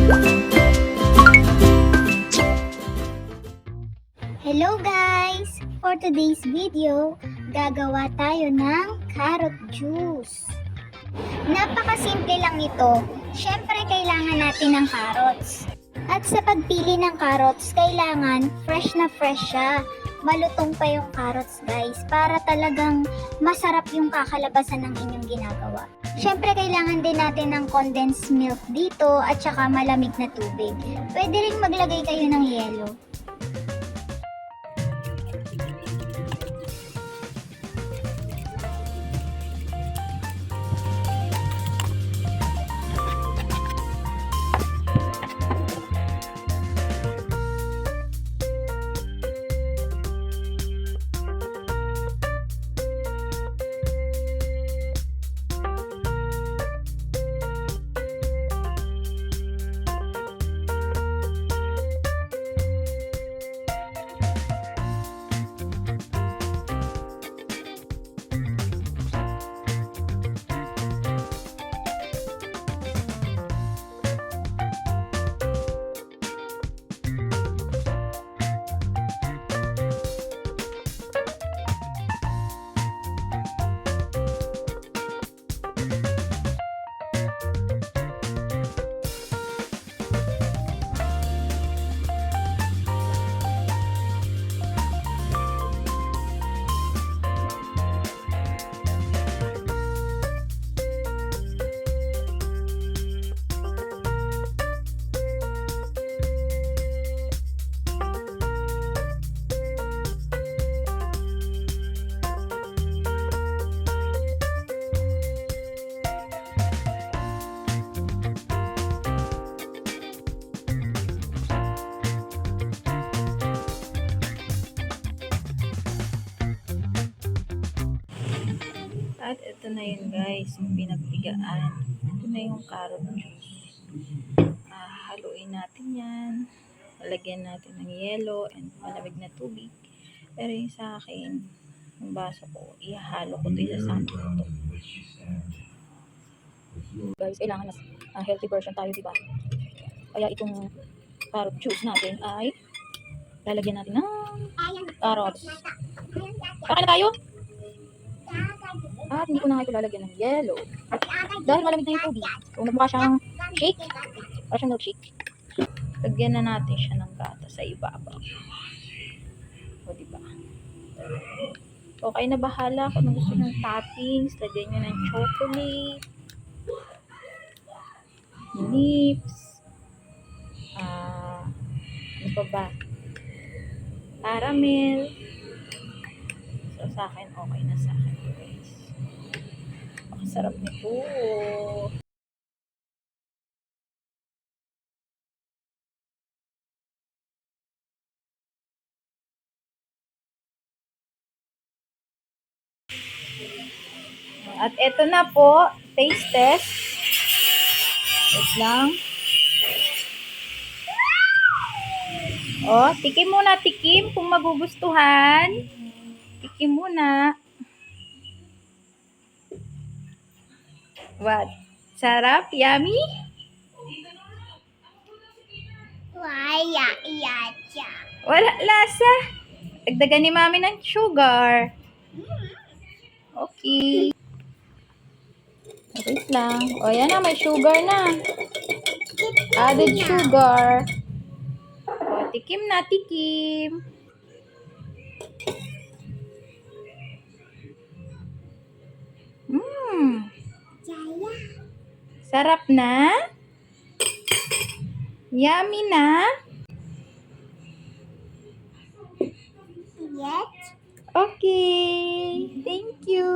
Hello guys! For today's video, gagawa tayo ng carrot juice. Napakasimple lang ito. Syempre kailangan natin ng carrots. At sa pagpili ng carrots, kailangan fresh na fresh siya. Malutong pa yung carrots guys, para talagang masarap yung kakalabasan ng inyong ginagawa. Syempre kailangan din natin ng condensed milk dito at saka malamig na tubig. Pwede rin maglagay kayo ng yelo. At ito na yun guys, yung pinagpigaan. Ito na yung carrot juice. Haluin natin yan. Lalagyan natin ng yelo and malamig na tubig. Pero yung sa akin, yung baso ko, ihalo ko ito, isasama ko ito. Guys, kailangan na healthy version tayo, diba? Kaya itong carrot juice natin ay lalagyan natin ng carrots. Kakain na tayo? At hindi ko na nga ito lalagyan ng yellow. Dahil malamig na yung tubig. Kung nagmukha siyang shake, para siyang milkshake. Lagyan na natin siya ng gata sa ibabaw. O diba? Okay na bahala kung ano gusto ng toppings. Lagyan nyo ng chocolate, nips, ano pa ba? Caramel. So sa akin, okay na sa akin guys. Sarap nito. At eto na po, taste test. Wait lang. Oh, tikim muna, tikim kung magugustuhan. Tikim muna. What? Sarap? Yummy? Wala lasa. Dagdagan ni mami ng sugar. Okay. Wait lang. O, yan na. May sugar na. Added sugar. O, tikim na, tikim. Sarap na? Yummy na? Yes. Okay. Thank you.